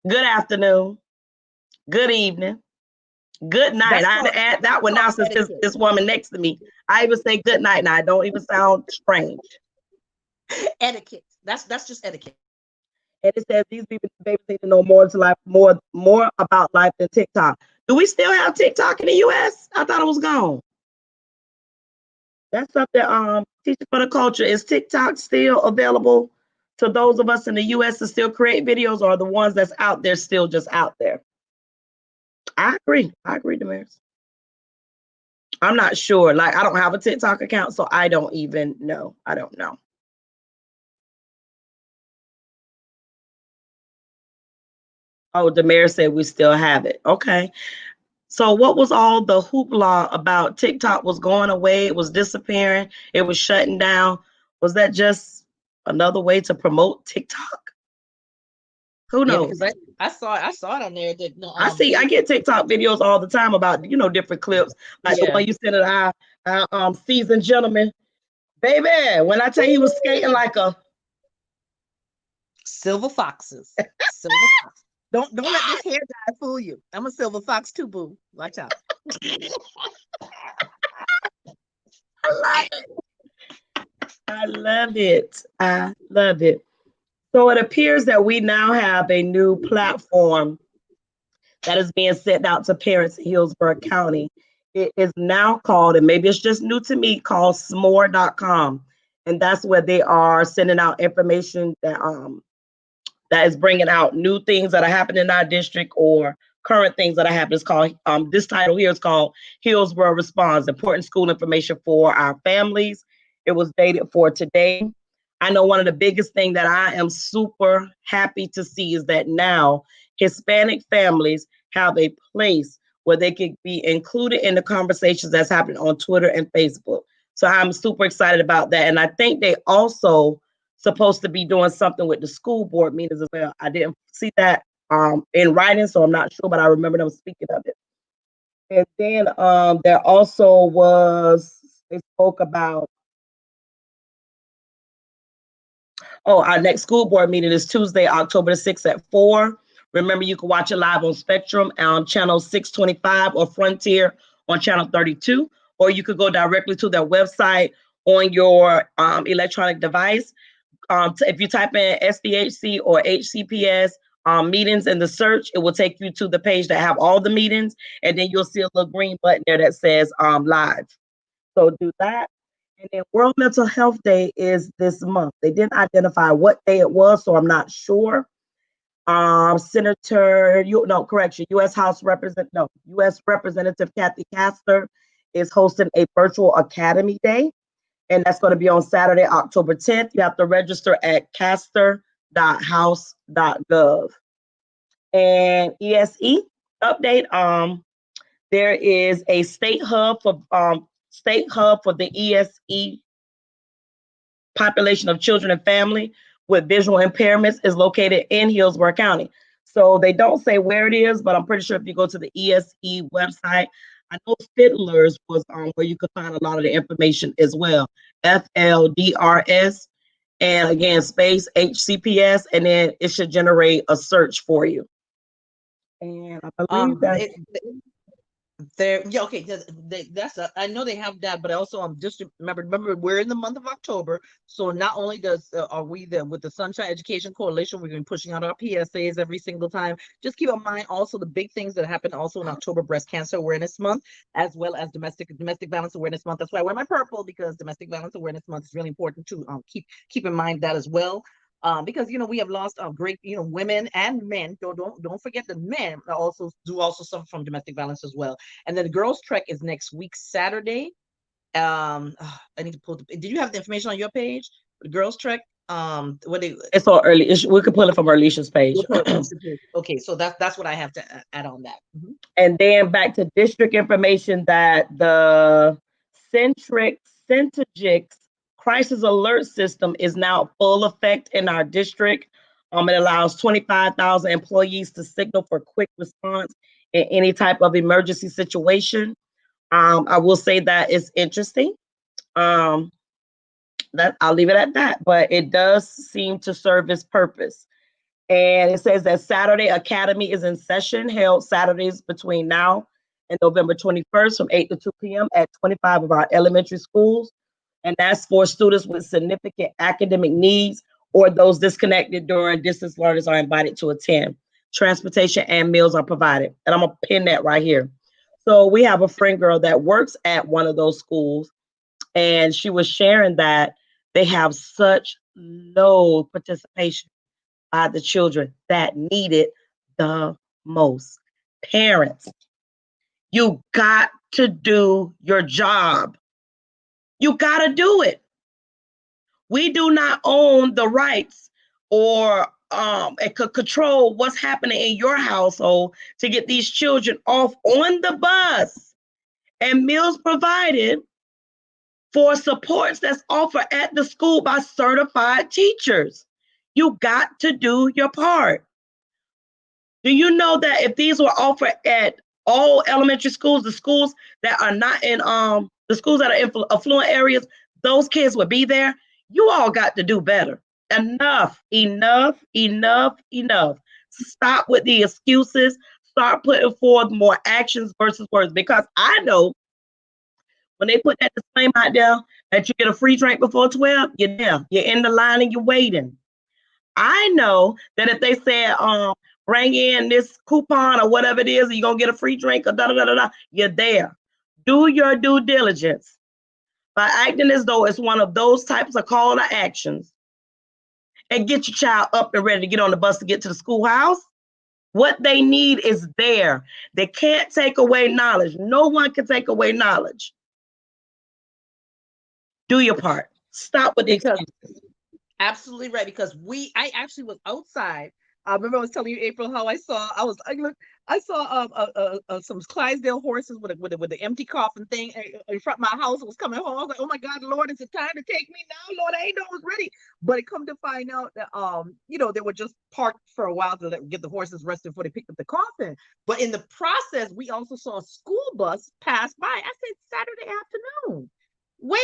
good afternoon, good evening, good night. I add that one now since this woman next to me. I even say good night now. I don't even sound strange. Etiquette. That's just etiquette. And it says these people, babies need to know more about life than TikTok. Do we still have TikTok in the US? I thought it was gone. That's something Teaching for the Culture. Is TikTok still available to those of us in the US to still create videos, or the ones that's out there still just out there? I agree, Damaris. I'm not sure. Like, I don't have a TikTok account, so I don't even know. I don't know. Oh, Damaris said we still have it. Okay. So what was all the hoopla about TikTok was going away? It was disappearing. It was shutting down. Was that just another way to promote TikTok? Who knows? Yeah, I saw it on there. I get TikTok videos all the time about, different clips. Like the one you sent to our seasoned gentleman. Baby, when I tell you he was skating like a silver foxes. Silver foxes. Don't let this hair dye fool you. I'm a silver fox too, boo. Watch out. I love it. I love it. So it appears that we now have a new platform that is being sent out to parents in Hillsborough County. It is now called, and maybe it's just new to me, called smore.com. And that's where they are sending out information that is bringing out new things that are happening in our district or current things that are happening. It's called, this title here is called Hillsborough Responds, important school information for our families. It was dated for today. I know one of the biggest things that I am super happy to see is that now Hispanic families have a place where they could be included in the conversations that's happening on Twitter and Facebook. So I'm super excited about that. And I think they also supposed to be doing something with the school board meetings as well. I didn't see that in writing, so I'm not sure, but I remember them speaking of it. And then there also was, they spoke about, oh, our next school board meeting is Tuesday, October the 6th at 4. Remember, you can watch it live on Spectrum on channel 625 or Frontier on channel 32, or you could go directly to their website on your electronic device. If you type in SDHC or HCPS meetings in the search, it will take you to the page that have all the meetings, and then you'll see a little green button there that says live. So do that. And then World Mental Health Day is this month. They didn't identify what day it was, so I'm not sure. U.S. Representative Kathy Castor is hosting a virtual academy day, and that's going to be on Saturday, October 10th. You have to register at castor.house.gov. And ESE update. There is a state hub for the ESE population of children and family with visual impairments is located in Hillsborough County. So they don't say where it is, but I'm pretty sure if you go to the ESE website, I know Fiddlers was where you could find a lot of the information as well. FLDRS, and again, space HCPS, and then it should generate a search for you. And I believe that Yeah, okay. That's I know they have that, but also just remember we're in the month of October, so not only are we there with the Sunshine Education Coalition, we're going to be pushing out our PSAs every single time. Just keep in mind also the big things that happen also in October: Breast Cancer Awareness Month, as well as Domestic Violence Awareness Month. That's why I wear my purple, because Domestic Violence Awareness Month is really important to keep in mind that as well. Because we have lost great women and men. Don't forget that men also suffer from domestic violence as well. And then the girls' trek is next week Saturday. I need to pull. Did you have the information on your page? The girls' trek. It's on early. We could pull it from Alicia's page. Okay, so that's what I have to add on that. Mm-hmm. And then back to district information, that the Centrix crisis alert system is now full effect in our district. It allows 25,000 employees to signal for quick response in any type of emergency situation. I will say that it's interesting. That I'll leave it at that, but it does seem to serve its purpose. And it says that Saturday Academy is in session, held Saturdays between now and November 21st from 8 to 2 p.m. at 25 of our elementary schools. And that's for students with significant academic needs or those disconnected during distance learners are invited to attend. Transportation and meals are provided. And I'm going to pin that right here. So we have a friend girl that works at one of those schools, and she was sharing that they have such low participation by the children that need it the most. Parents, you got to do your job. You got to do it. We do not own the rights or it could control what's happening in your household to get these children off on the bus and meals provided for supports that's offered at the school by certified teachers. You got to do your part. Do you know that if these were offered at all elementary schools, the schools that are not in the schools that are in affluent areas, those kids would be there? You all got to do better. Enough. Stop with the excuses. Start putting forth more actions versus words. Because I know when they put that disclaimer out there that you get a free drink before 12, you're there. You're in the line and you're waiting. I know that if they said, bring in this coupon or whatever it is, and you're going to get a free drink or da-da-da-da-da, you're there. Do your due diligence by acting as though it's one of those types of call to actions, and get your child up and ready to get on the bus to get to the schoolhouse. What they need is there. They can't take away knowledge. No one can take away knowledge. Do your part. Stop with the excuses. Absolutely right, because I actually was outside. I remember I was telling you, April, how I was like, look, I saw some Clydesdale horses with the empty coffin thing in front of my house. I was coming home. I was like, "Oh my God, Lord, is it time to take me now, Lord? I ain't know I was ready." But it come to find out that they were just parked for a while to get the horses rested before they picked up the coffin. But in the process, we also saw a school bus pass by. I said Saturday afternoon. Where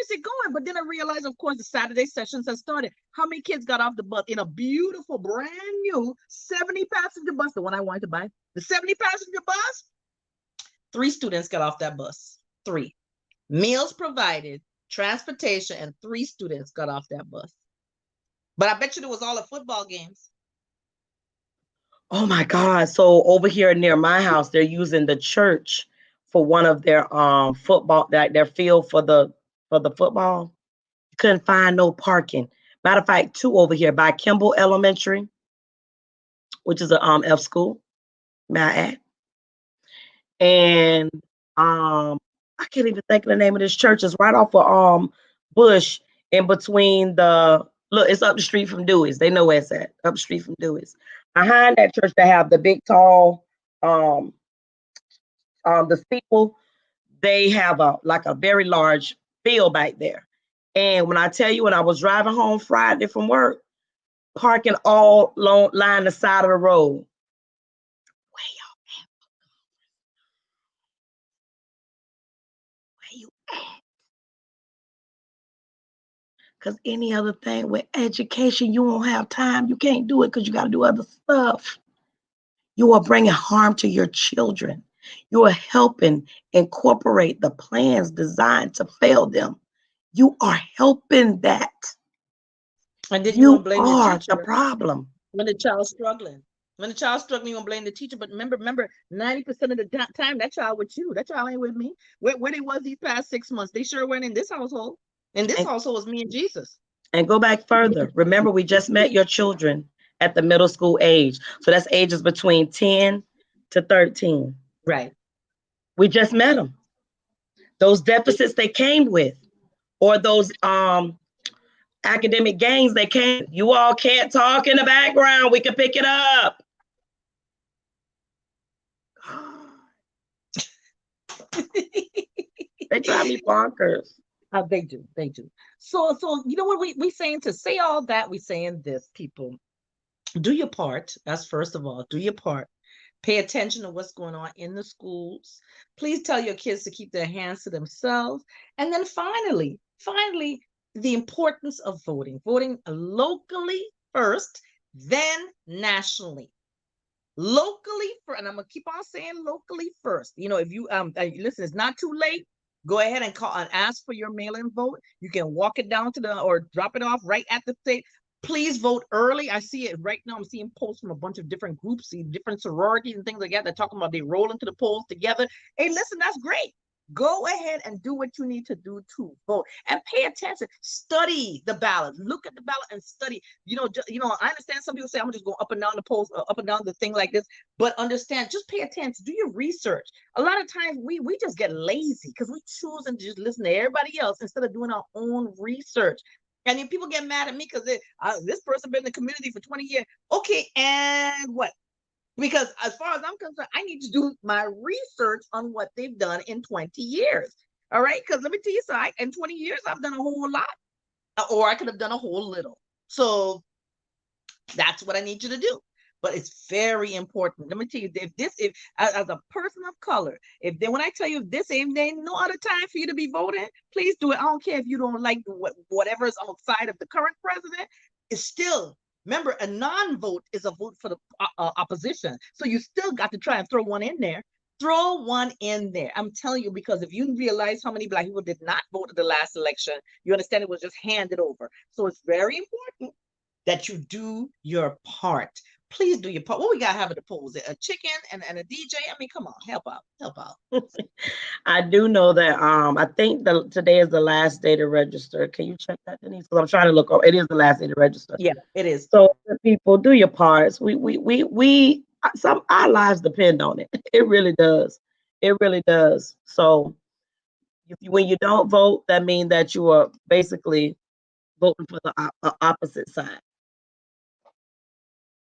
is it going? But then I realized, of course, the Saturday sessions have started. How many kids got off the bus in a beautiful, brand new 70 passenger bus, the one I wanted to buy? The 70 passenger bus? 3 students got off that bus. 3. Meals provided, transportation, and 3 students got off that bus. But I bet you it was all at football games. Oh my God. So over here near my house, they're using the church for one of their football, their field for the football. Couldn't find no parking. Matter of fact, 2 over here by Kimball Elementary, which is a F school, may I add. And I can't even think of the name of this church. It's right off of Bush, in between it's up the street from Dewey's. They know where it's at. Up the street from Dewey's. Behind that church, they have the big tall the steeple. They have a very large field back there. And when I tell you, when I was driving home Friday from work, parking all line the side of the road. Where you at? Because any other thing with education, you won't have time. You can't do it because you got to do other stuff. You are bringing harm to your children. You are helping incorporate the plans designed to fail them. You are helping that. And then you You want to blame the are the teacher problem. when the child's struggling. When the child's struggling, you want to blame the teacher. But remember, 90% of the time, that child with you. That child ain't with me. Where they was these past 6 months, they sure weren't in this household. And this And, household was me and Jesus. and go back further. Remember, we just met your children at the middle school age. So that's ages between 10 to 13. Right. We just met them. Those deficits they came with, or those academic gains they came. You all can't talk in the background. We can pick it up. They drive me bonkers. They do. They do. So you know what we saying to say all that? We saying this, people. Do your part. That's first of all. Do your part. Pay attention to what's going on in the schools. Please tell your kids to keep their hands to themselves. And then finally, the importance of voting. Voting locally first, then nationally. Locally first, and I'm gonna keep on saying locally first. If you listen, it's not too late. Go ahead and call and ask for your mail-in vote. You can walk it down or drop it off right at the state. Please vote early. I see it right now. I'm seeing posts from a bunch of different groups, different sororities and things like that. They're talking about they roll into the polls together. Hey, listen, that's great. Go ahead and do what you need to do to vote and pay attention. Study the ballot. Look at the ballot and study. I understand some people say I'm just going up and down the polls, up and down the thing like this, but understand, just pay attention. Do your research. A lot of times we just get lazy because we choose and just listen to everybody else instead of doing our own research. And then people get mad at me because this person been in the community for 20 years. Okay, and what? Because as far as I'm concerned, I need to do my research on what they've done in 20 years. All right. Because let me tell you something, in 20 years, I've done a whole lot, or I could have done a whole little. So that's what I need you to do. But it's very important. Let me tell you, if as a person of color, when I tell you this ain't no other time for you to be voting, please do it. I don't care if you don't like whatever is outside of the current president. It's still, remember, a non-vote is a vote for the opposition. So you still got to try and throw one in there. Throw one in there. I'm telling you, because if you realize how many Black people did not vote at the last election, you understand it was just handed over. So it's very important that you do your part. Please do your part. What we got having the polls? A chicken and a DJ? I mean, come on, help out. I do know that I think today is the last day to register. Can you check that, Denise? Because I'm trying to look. It is the last day to register. Yeah, it is. So people, do your parts. Our lives depend on it. It really does. It really does. So when you don't vote, that means that you are basically voting for the opposite side.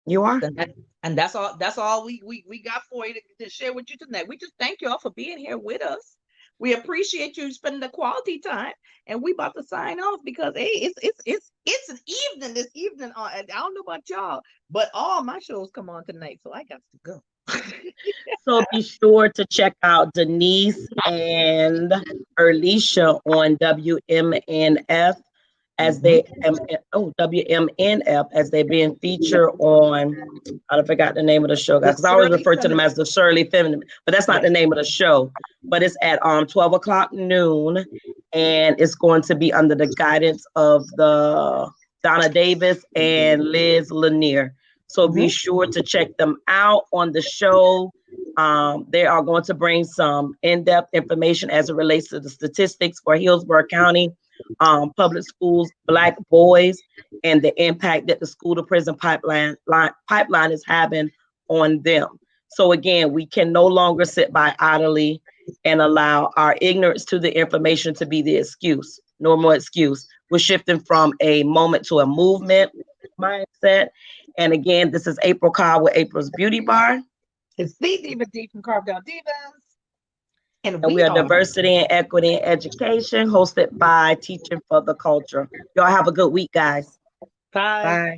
You are. And, that, and that's all we got for you to share with you tonight. We just thank you all for being here with us. We appreciate you spending the quality time, and we about to sign off because hey, it's an evening this evening. I don't know about y'all, but all my shows come on tonight, so I got to go. So be sure to check out Denise and Erlisha on WMNF as Mhm. they WMNF as they're being featured on. I forgot the name of the show, guys, The because I always Surly refer to them as Feminine. the Shirley Feminine, but that's not the Yes. name of the show. But it's at 12 o'clock noon, and it's going to be under the guidance of the Donna Davis and Liz Lanier. So be Hmm. sure to check them out on the show. They are going to bring some in-depth information as it relates to the statistics for Hillsborough County public schools, Black boys, and the impact that the school to prison pipeline is having on them. So again, we can no longer sit by idly and allow our ignorance to the information to be the excuse. No more excuse. We're shifting from a moment to a movement mindset. And again, this is April Carr with April's Beauty Bar. It's the Diva D from Carved Out Divas, and And we we are are Diversity and Equity in Education, hosted by Teaching for the Culture. Y'all have a good week, guys. bye. Bye.